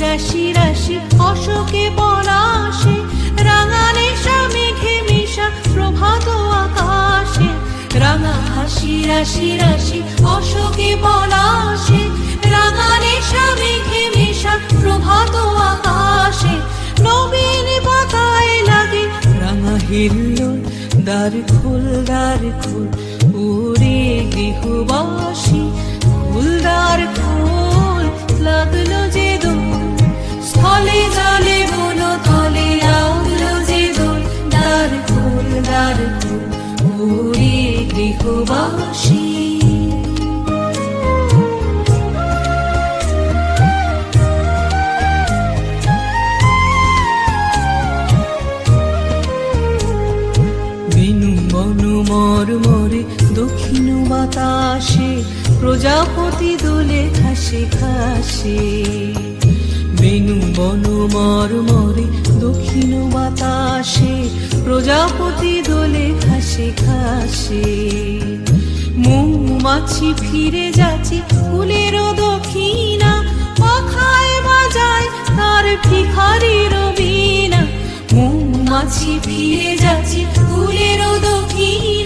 রাশি রাশি অশোকে পলাশে, রাঙা নেশা মেঘে মিশা প্রভাত আকাশে। রাঙা হাসি রাশি রাশি অশোকে পলাশে, রাঙা নেশা মেঘে মিশা প্রভাত আকাশে। নবীন পাতায় লাগে রাঙা হিল্লোল, দ্বার খোল ওরে গৃহবাসী, ফুলদার খোল লাগলো যে দোল, স্থলে জলে বন তলে লাগলো যে দোল। দ্বার খোল ওরে গৃহবাসী। মরমরে দক্ষিণ বাতাসে, প্রজাপতি দোলে ঘাসে ঘাসে। বেনু বন মরমরে দক্ষিণ বাতাসে, প্রজাপতি দোলে ঘাসে ঘাসে। মৌমাছি ফিরে যাচ্ছে ফুলেরও দক্ষিণা, পাখায় বাজায় তার ভিখারির বীণা। মৌমাছি ফিরে যাচ্ছে ফুলেরও দক্ষিণা,